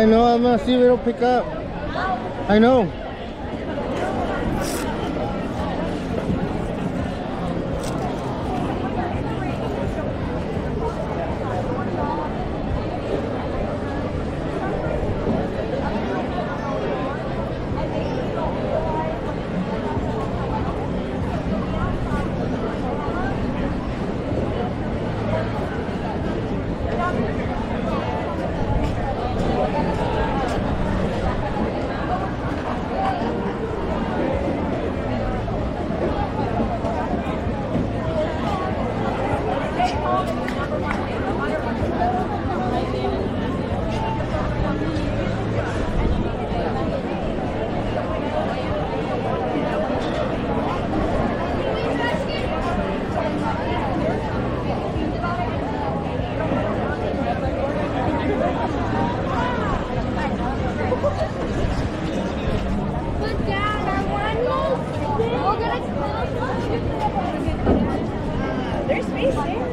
I know, I'm gonna see if it'll pick up. I know. There's space there.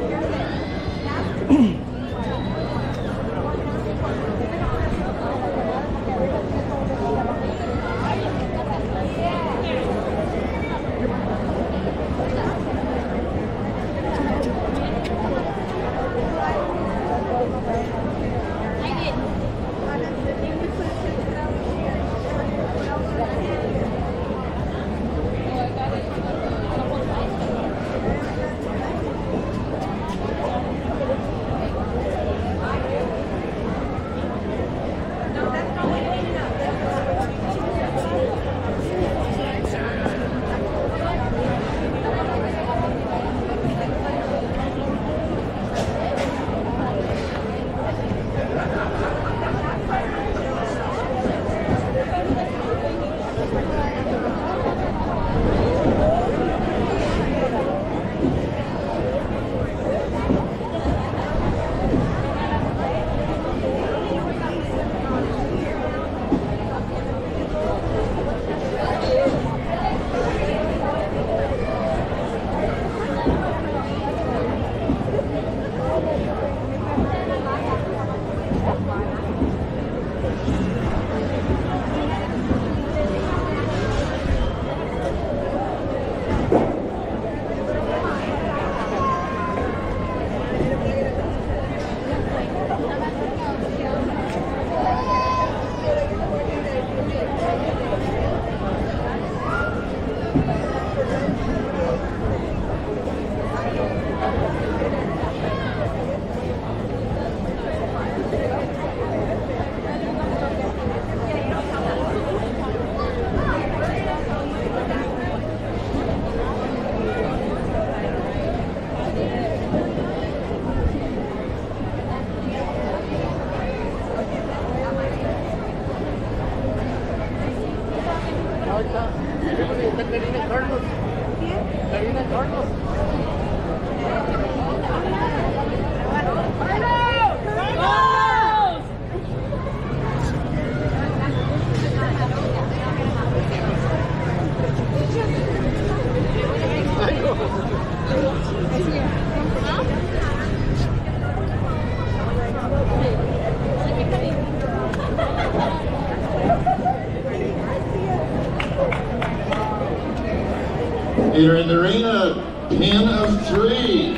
You're in the arena, pin of 3.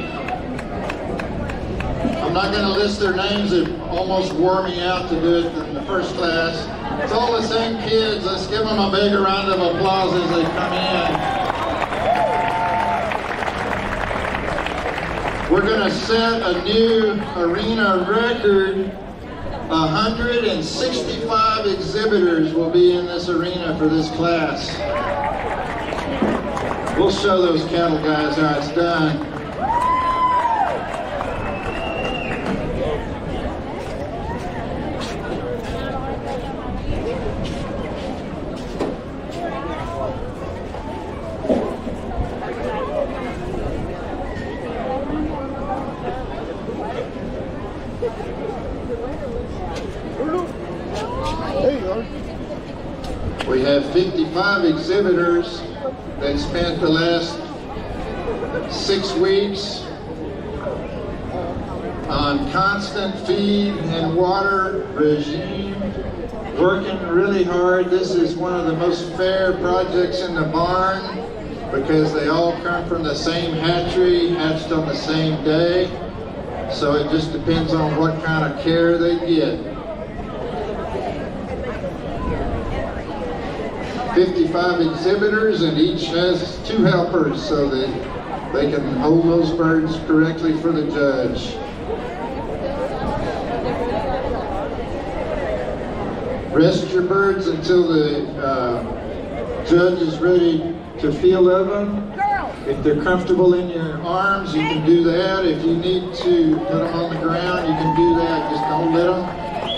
I'm not going to list their names. It almost wore me out to do it in the first class. It's all the same kids. Let's give them a big round of applause as they come in. We're going to set a new arena record. 165 exhibitors will be in this arena for this class. We'll show those cattle guys how it's done. There you go. We have 55 exhibitors that spent the last 6 weeks on constant feed and water regime working really hard. This is one of the most fair projects in the barn because they all come from the same hatchery, hatched on the same day. So it just depends on what kind of care they get. 55 exhibitors, and each has 2 helpers so that they can hold those birds correctly for the judge. Rest your birds until the judge is ready to feel of them. If they're comfortable in your arms, you can do that. If you need to put them on the ground, you can do that. Just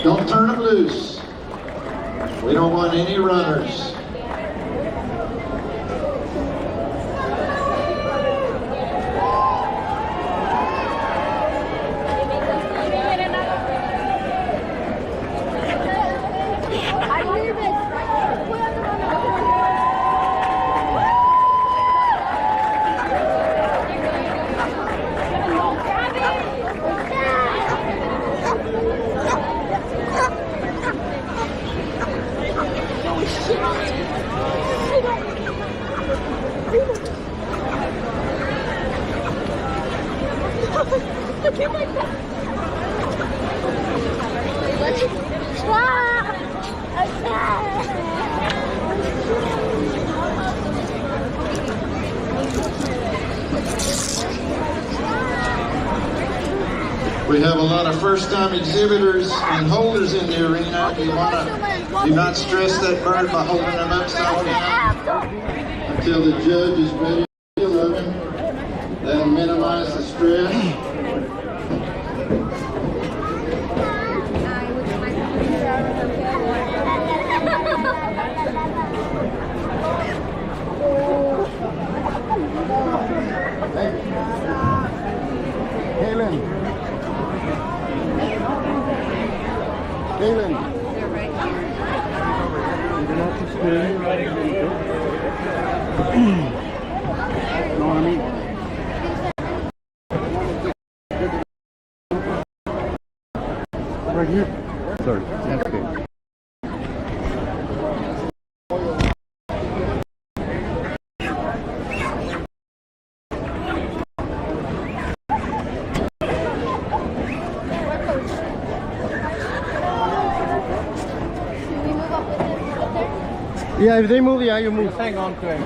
don't turn them loose. We don't want any runners. We have a lot of first-time exhibitors and holders in the arena. You want to do not stress that bird by holding them upside down until the judge is ready to feel of him. That'll minimize the stress. Kaylin. They're right here. You're gonna have to stay. Know what I mean? Right here. Sorry. That's good. Yeah, if they move, yeah, you move. Just hang on to him.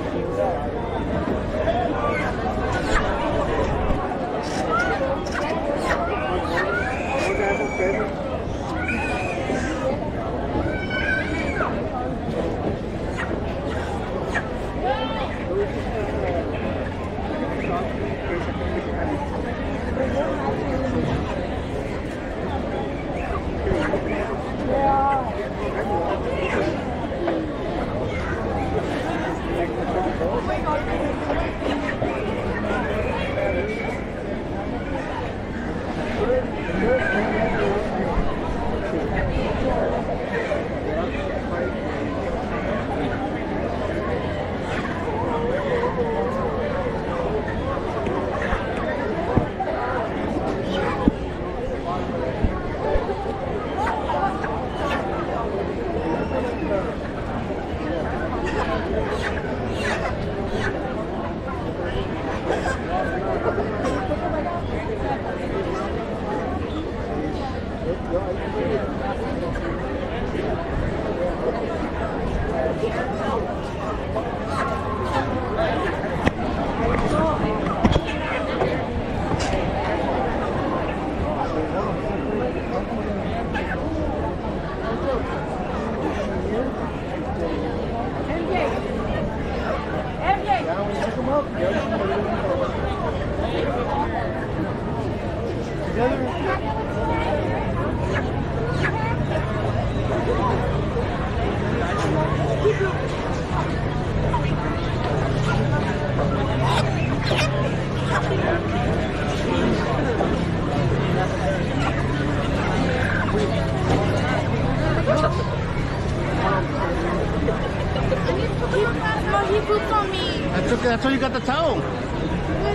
He pooped on me. That's okay. That's why you got the towel. My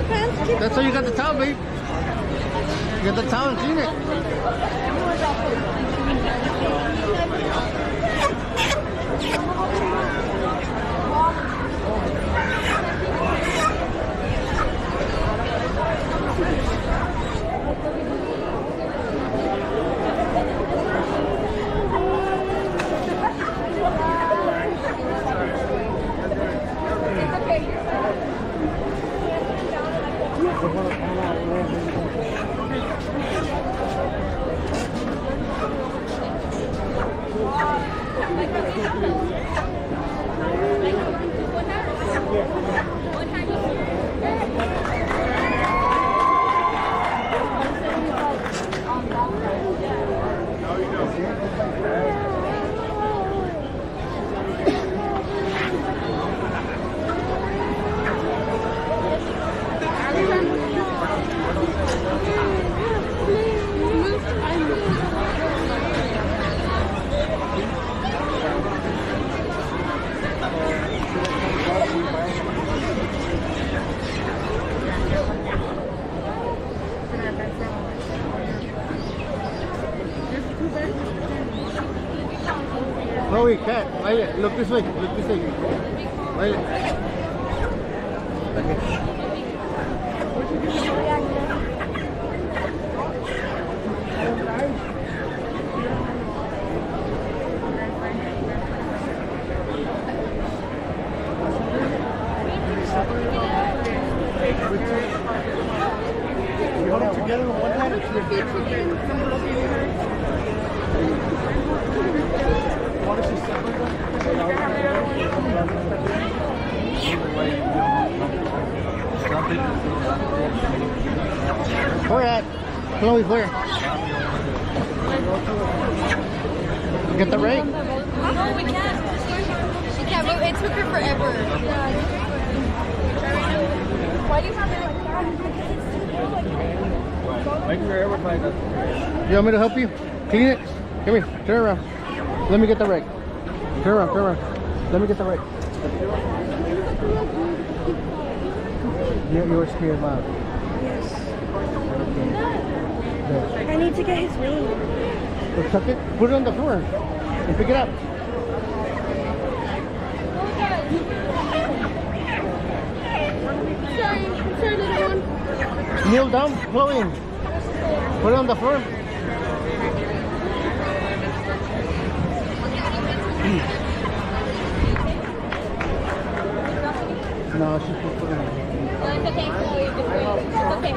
pants keep That's why you got the towel, babe. You got the towel and clean it. Chloe, cat, Violet, look this way, look this way. Violet. You hold it together with one hand or two? Want to see separate? Where at? Chloe, where? Get the rake? No, we can't. She can't move. It took her forever. Why do you have it like that? Make your ever find us. You want me to help you? Clean it? Come here, turn around. Let me get the rake. Turn around, turn around. Let me get the rake. You were scared loud. Yes. I need to get his wing. So tuck it, put it on the floor, and pick it up. Sorry, little one. Kneel down, Chloe. Put it on the floor. No, she's just putting it on. No, it's okay, Chloe. It's okay.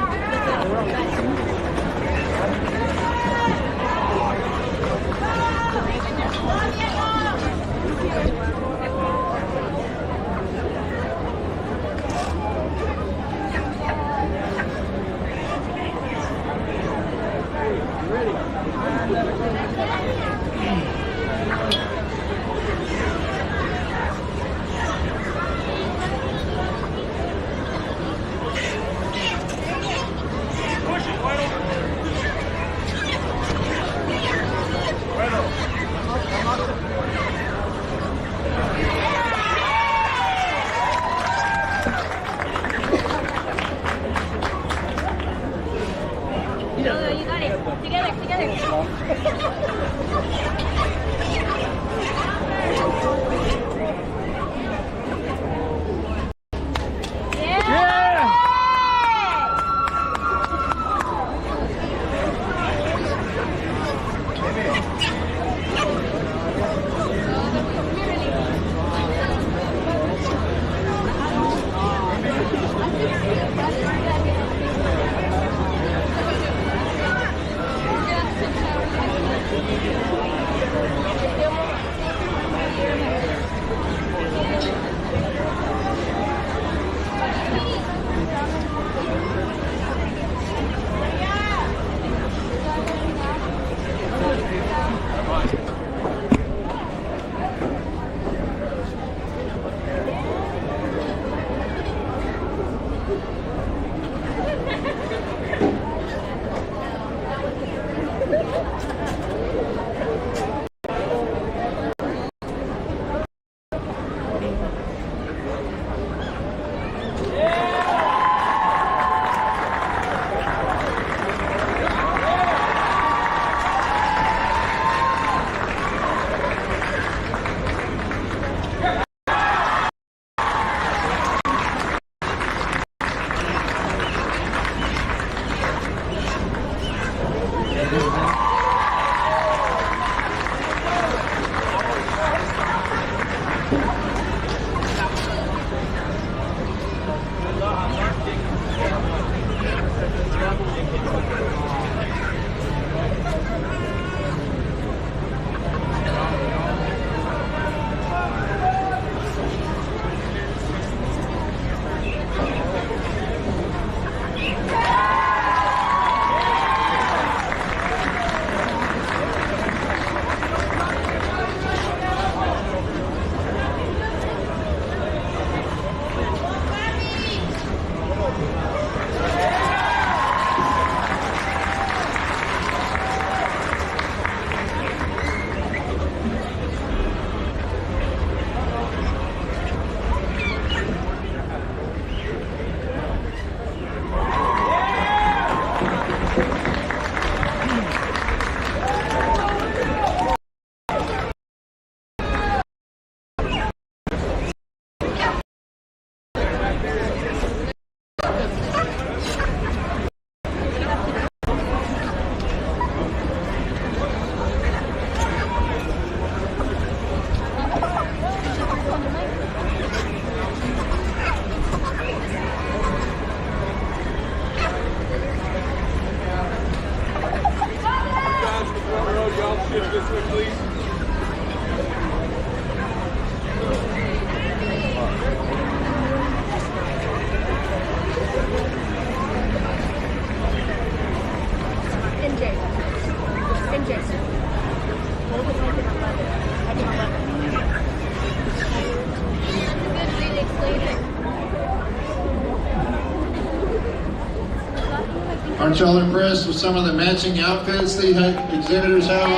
Aren't y'all impressed with some of the matching outfits the exhibitors have on?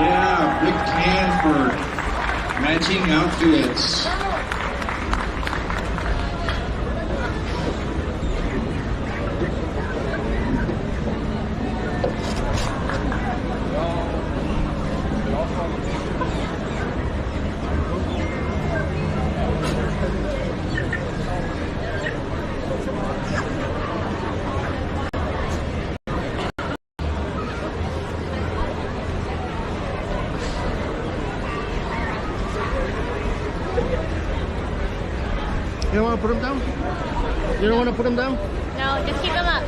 Yeah, big fan for matching outfits. You don't want to put them down? You don't want to put them down? No, just keep them up.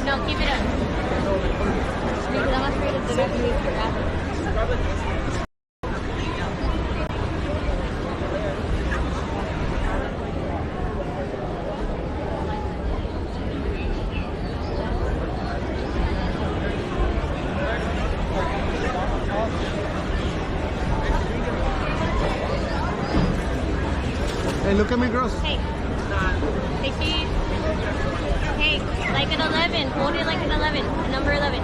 No, keep it up. Because I'm afraid of the referee for that. Hey, look at me, girls. Hey. Hey, cheese. Hey, like an 11. Hold it like an 11. A number 11.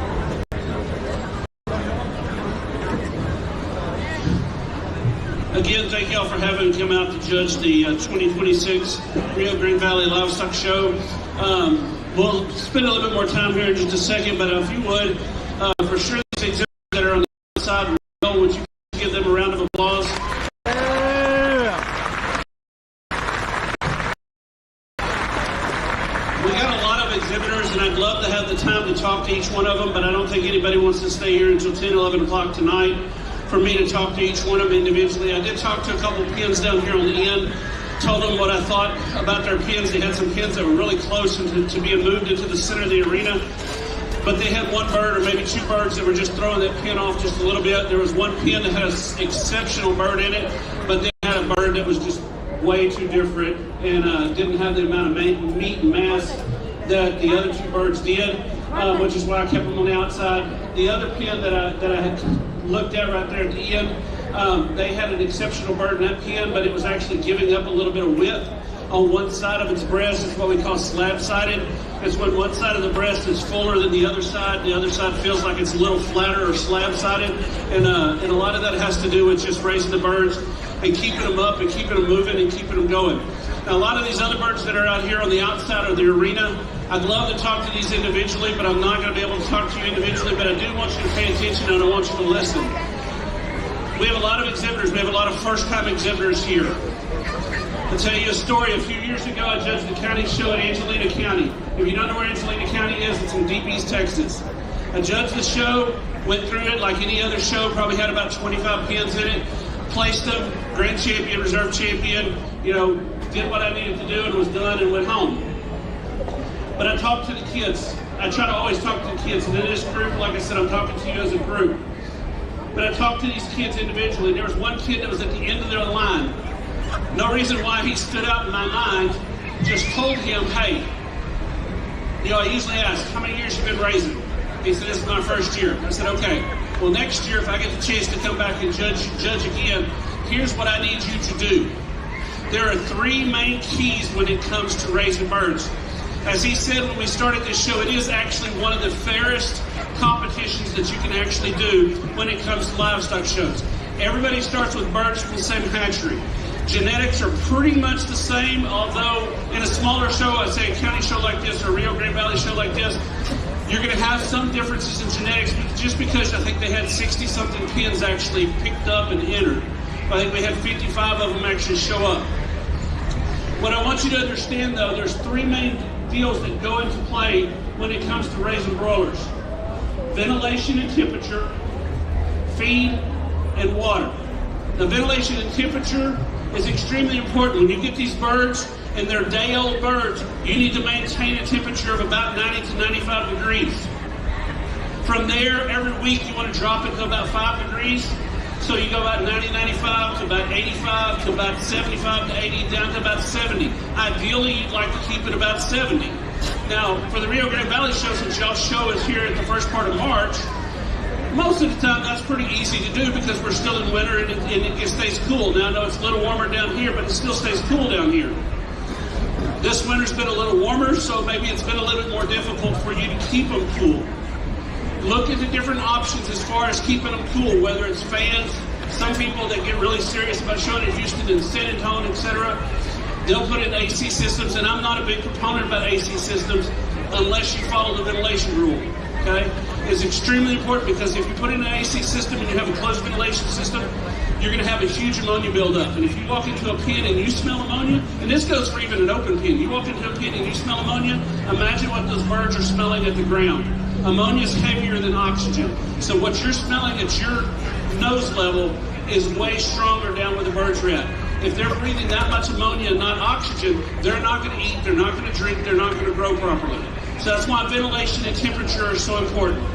Again, thank y'all for having come out to judge the 2026 Rio Grande Valley Livestock Show. We'll spend a little bit more time here in just a second, but if you would, for sure, these exhibitors that are on the outside, would you give them a round of applause? We got a lot of exhibitors, and I'd love to have the time to talk to each one of them, but I don't think anybody wants to stay here until 10, 11 o'clock tonight for me to talk to each one of them individually. I did talk to a couple of pins down here on the end, told them what I thought about their pins. They had some pins that were really close to being moved into the center of the arena, but they had one bird or maybe two birds that were just throwing that pin off just a little bit. There was one pin that had an exceptional bird in it, but they had a bird that was just way too different and didn't have the amount of meat and mass that the other two birds did, which is why I kept them on the outside. The other pin that I had looked at right there at the end, they had an exceptional bird in that pin, but it was actually giving up a little bit of width on one side of its breast. It's what we call slab-sided. It's when one side of the breast is fuller than the other side feels like it's a little flatter or slab-sided, and a lot of that has to do with just raising the birds and keeping them up and keeping them moving and keeping them going. Now, a lot of these other birds that are out here on the outside of the arena, I'd love to talk to these individually, but I'm not going to be able to talk to you individually, but I do want you to pay attention and I want you to listen. We have a lot of exhibitors. We have a lot of first-time exhibitors here. I'll tell you a story. A few years ago, I judged the county show in Angelina County. If you don't know where Angelina County is, it's in deep East Texas. I judged the show, went through it like any other show, probably had about 25 pins in it, placed them, grand champion, reserve champion, did what I needed to do and was done and went home. But I talked to the kids. I try to always talk to the kids. And in this group, like I said, I'm talking to you as a group. But I talked to these kids individually. There was one kid that was at the end of their line. No reason why he stood out in my mind. Just told him, hey, I usually ask, how many years you been raising? He said, this is my first year. I said, okay. Well, next year, if I get the chance to come back and judge again, here's what I need you to do. There are three main keys when it comes to raising birds. As he said when we started this show, it is actually one of the fairest competitions that you can actually do when it comes to livestock shows. Everybody starts with birds from the same hatchery. Genetics are pretty much the same, although in a smaller show, I say a county show like this or a Rio Grande Valley show like this, you're going to have some differences in genetics just because I think they had 60-something pins actually picked up and entered. I think we had 55 of them actually show up. What I want you to understand, though, there's three main deals that go into play when it comes to raising broilers. Ventilation and temperature, feed, and water. Now, ventilation and temperature is extremely important. When you get these birds, and they're day-old birds, you need to maintain a temperature of about 90 to 95 degrees. From there, every week you want to drop it to about 5 degrees. So you go about 90, 95 to about 85 to about 75 to 80 down to about 70. Ideally, you'd like to keep it about 70. Now, for the Rio Grande Valley show, since y'all's show is here at the first part of March, most of the time that's pretty easy to do because we're still in winter and it stays cool. Now, I know it's a little warmer down here, but it still stays cool down here. This winter's been a little warmer, so maybe it's been a little bit more difficult for you to keep them cool. Look at the different options as far as keeping them cool, whether it's fans. Some people that get really serious about showing in Houston and San Antonio, etc., they'll put in AC systems, and I'm not a big proponent about AC systems unless you follow the ventilation rule, okay? It's extremely important because if you put in an AC system and you have a closed ventilation system, you're going to have a huge ammonia buildup. And if you walk into a pen and you smell ammonia, and this goes for even an open pen, you walk into a pen and you smell ammonia, imagine what those birds are smelling at the ground. Ammonia is heavier than oxygen. So what you're smelling at your nose level is way stronger down where the birds are at. If they're breathing that much ammonia and not oxygen, they're not going to eat, they're not going to drink, they're not going to grow properly. So that's why ventilation and temperature are so important.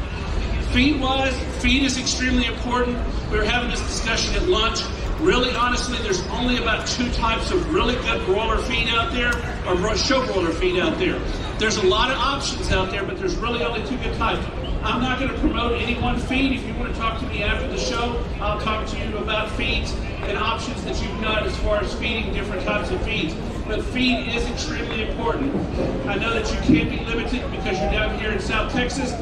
Feed-wise, feed is extremely important. We were having this discussion at lunch. Really, honestly, there's only about 2 types of really good broiler feed out there, or show broiler feed out there. There's a lot of options out there, but there's really only 2 good types. I'm not going to promote any one feed. If you want to talk to me after the show, I'll talk to you about feeds and options that you've got as far as feeding different types of feeds. But feed is extremely important. I know that you can't be limited because you're down here in South Texas.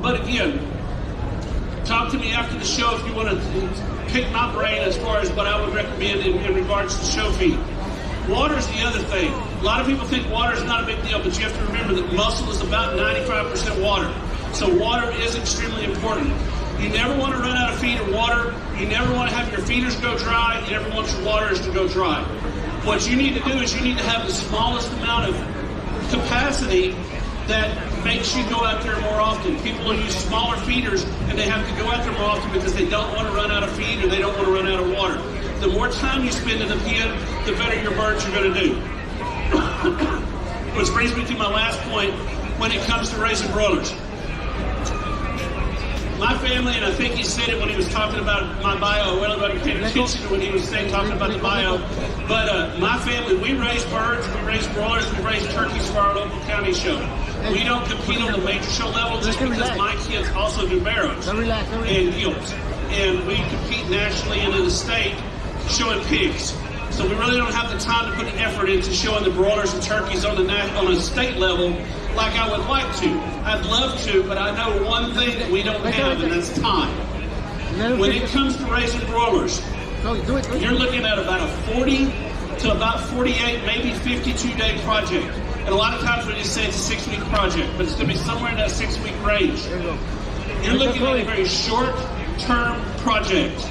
But again, talk to me after the show if you want to pick my brain as far as what I would recommend in regards to show feed. Water is the other thing. A lot of people think water is not a big deal, but you have to remember that muscle is about 95% water. So water is extremely important. You never want to run out of feed or water. You never want to have your feeders go dry. You never want your waters to go dry. What you need to do is you need to have the smallest amount of capacity that makes you go out there more often. People will use smaller feeders and they have to go out there more often because they don't want to run out of feed or they don't want to run out of water. The more time you spend in the pen, the better your birds are going to do. Which brings me to my last point when it comes to raising broilers. My family, and I think he said it when he was talking about my bio, well, everybody paid attention to when he was talking about the bio, but my family, we raise birds, we raise broilers, we raise turkeys for our local county show. We don't compete on the major show level just because my kids also do barrows and gills. And we compete nationally and in the state showing pigs. So we really don't have the time to put effort into showing the broilers and turkeys on a state level like I would like to. I'd love to, but I know one thing that we don't have, and that's time. When it comes to raising broilers, you're looking at about a 40 to about 48, maybe 52-day project. And a lot of times we just say it's a 6-week project, but it's going to be somewhere in that 6-week range. You're looking at a very short-term project.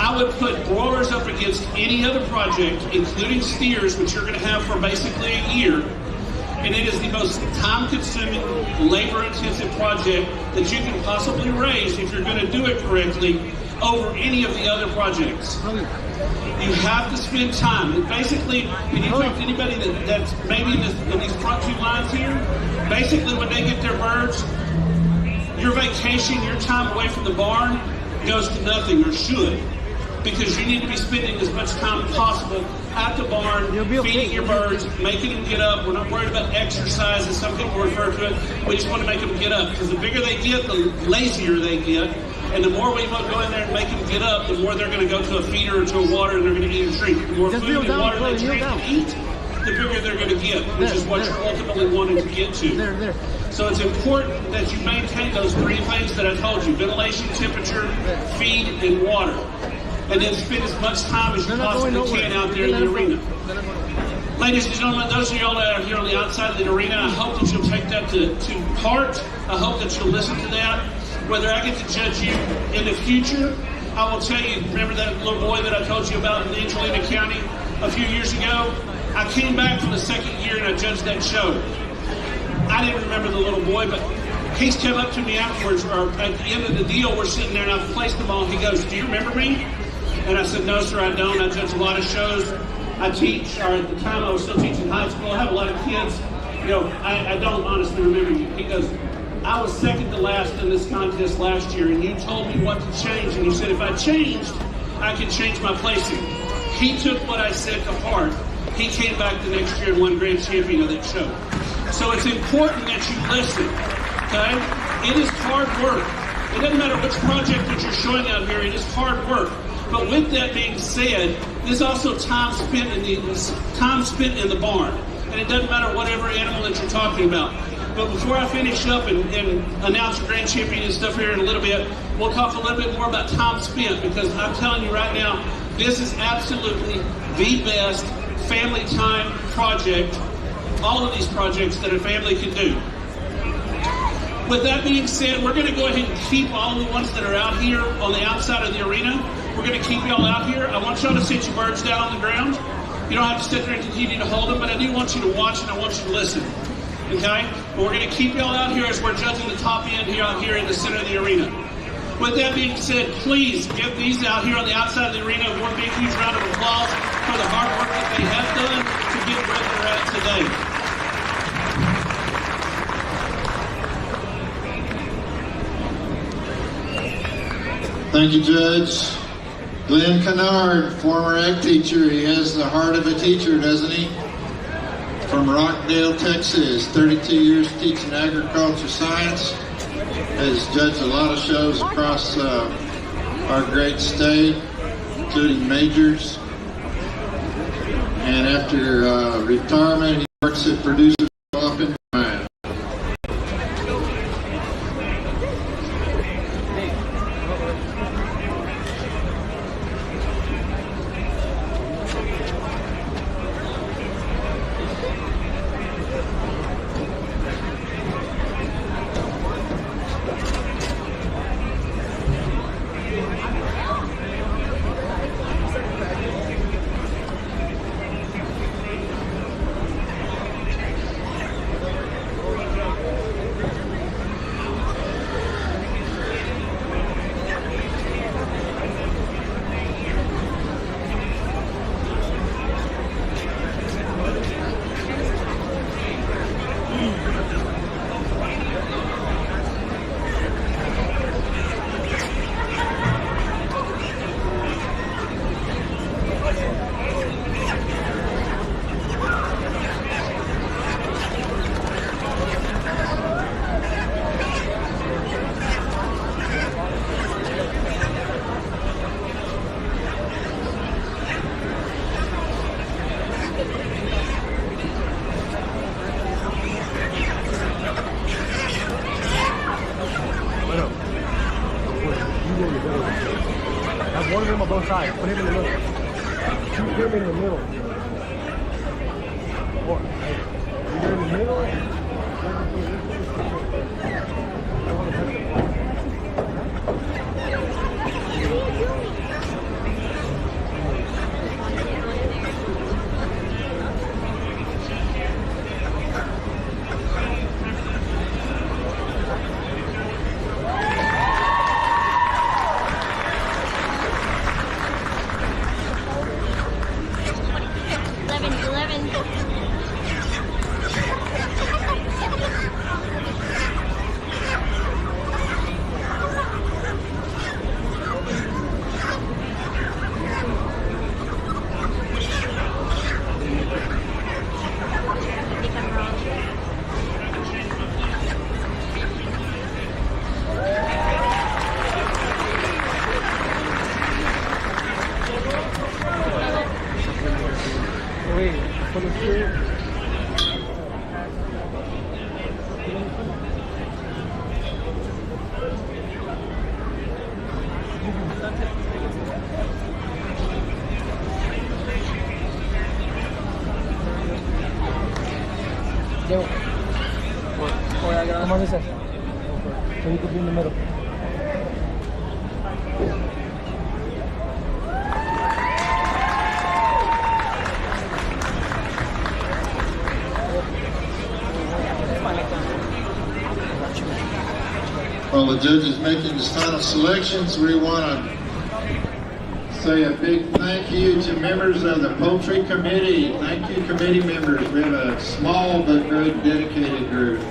I would put broilers up against any other project, including steers, which you're going to have for basically a year. And it is the most time-consuming, labor-intensive project that you can possibly raise if you're going to do it correctly over any of the other projects. You have to spend time. And basically, when you talk to anybody that's maybe in these front 2 lines here, basically when they get their birds, your vacation, your time away from the barn goes to nothing, or should. Because you need to be spending as much time as possible at the barn, feeding your birds, making them get up. We're not worried about exercise, as some people refer to it. We just want to make them get up. Because the bigger they get, the lazier they get. And the more we want to go in there and make them get up, the more they're going to go to a feeder or to a water and they're going to eat and drink. The more food and water they drink and eat, the bigger they're going to get, which is what you're ultimately wanting to get to. So it's important that you maintain those 3 things that I told you: ventilation, temperature, feed, and water. And then spend as much time as you possibly can out there in the arena. Ladies and gentlemen, those of y'all that are here on the outside of the arena, I hope that you'll take that to heart. I hope that you'll listen to that. Whether I get to judge you in the future, I will tell you, remember that little boy that I told you about in Angelina County a few years ago? I came back for the 2nd year and I judged that show. I didn't remember the little boy, but he's come up to me afterwards, or at the end of the deal, we're sitting there and I've placed them all. He goes, "Do you remember me?" And I said, "No, sir, I don't. I judge a lot of shows. I teach," or at the time I was still teaching high school. I have a lot of kids. You know, I don't honestly remember you. He goes, "I was second to last in this contest last year, and you told me what to change. And you said if I changed, I could change my placing." He took what I said to heart. He came back the next year and won grand champion of that show. So it's important that you listen, okay? It is hard work. It doesn't matter which project that you're showing out here. It is hard work. But with that being said, there's also time spent in the barn. And it doesn't matter whatever animal that you're talking about. But before I finish up and announce the grand champion and stuff here in a little bit, we'll talk a little bit more about time spent, because I'm telling you right now, this is absolutely the best family time project, all of these projects that a family can do. With that being said, we're going to go ahead and keep all the ones that are out here on the outside of the arena. We're going to keep y'all out here. I want y'all to sit your birds down on the ground. You don't have to sit there and continue to hold them, but I do want you to watch and I want you to listen. Okay? But we're going to keep y'all out here as we're judging the top end here out here in the center of the arena. With that being said, please give these out here on the outside of the arena one big huge round of applause for the hard work that they have done to get where they're at today. Thank you, Judge. Glenn Kennard, former ag teacher. He has the heart of a teacher, doesn't he? From Rockdale, Texas. 32 years teaching agriculture science. Has judged a lot of shows across our great state, including majors. And after retirement, he works at Producer up in Ryan. Have one of them on both sides. Put him in the middle. Shoot him in the middle. Or, either in the middle. Come on this side. So you could be in the middle. While the judge is making his final selections, we want to say a big thank you to members of the Poultry Committee. Thank you, committee members. We have a small but very dedicated group.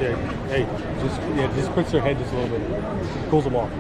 Yeah, hey, just puts their head just a little bit. Cools them off.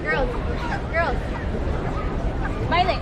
Girls. Girls. Baile.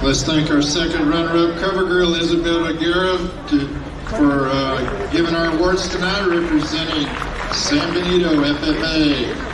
Let's thank our second runner-up cover girl, Isabel Aguirre, for giving our awards tonight, representing San Benito FFA.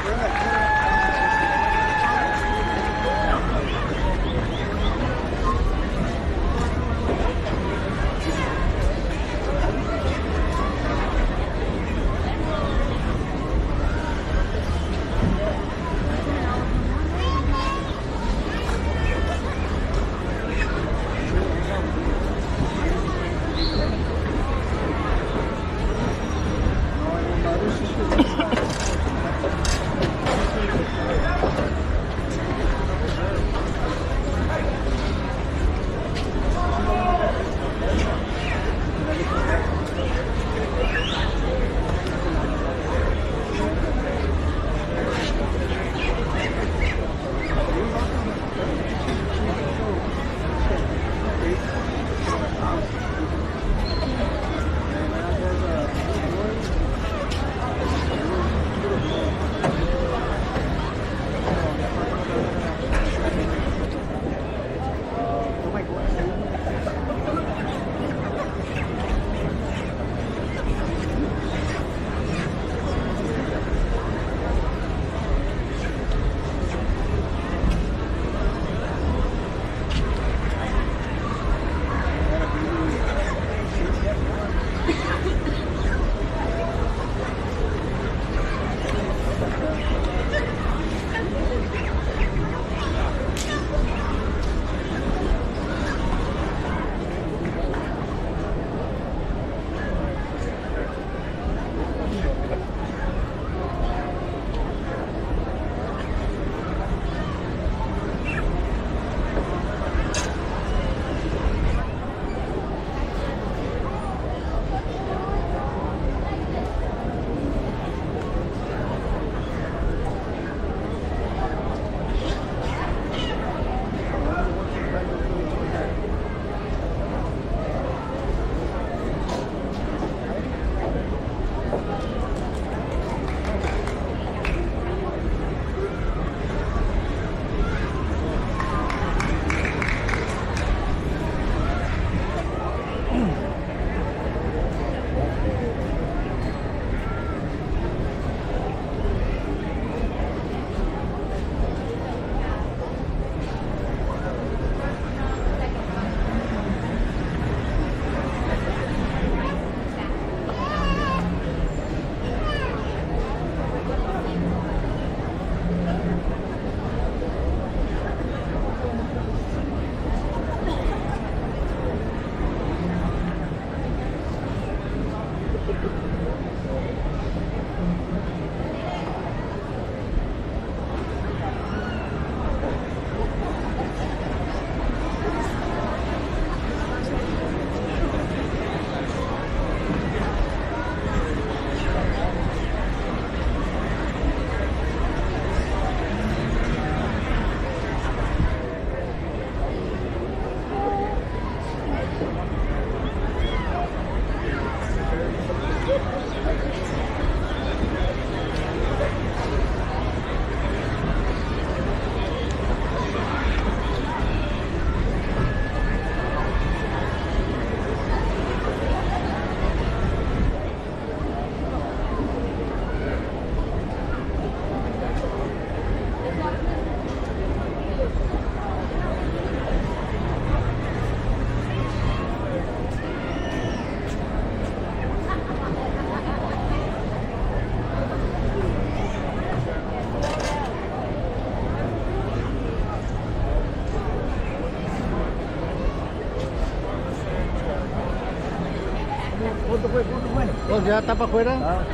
Oh, ya está para afuera.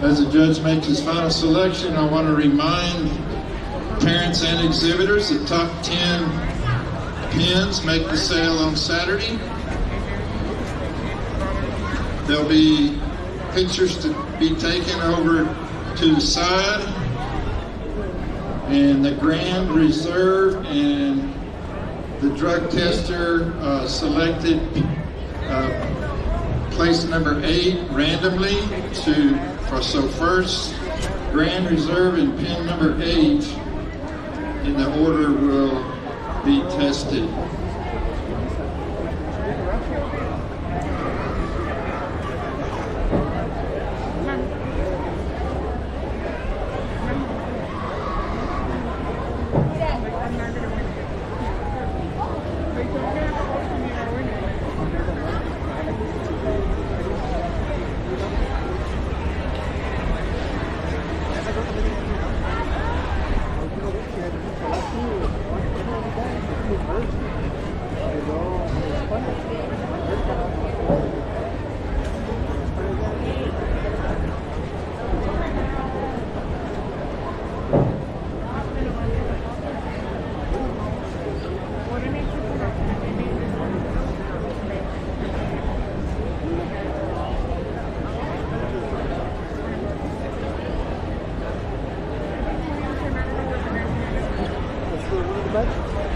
As the judge makes his final selection, I want to remind parents and exhibitors the top 10 pins make the sale on Saturday. There'll be pictures to be taken over to the side, and the Grand Reserve and the drug tester selected place number 8 randomly so first Grand Reserve and pin number 8 in the order will be tested. Bud?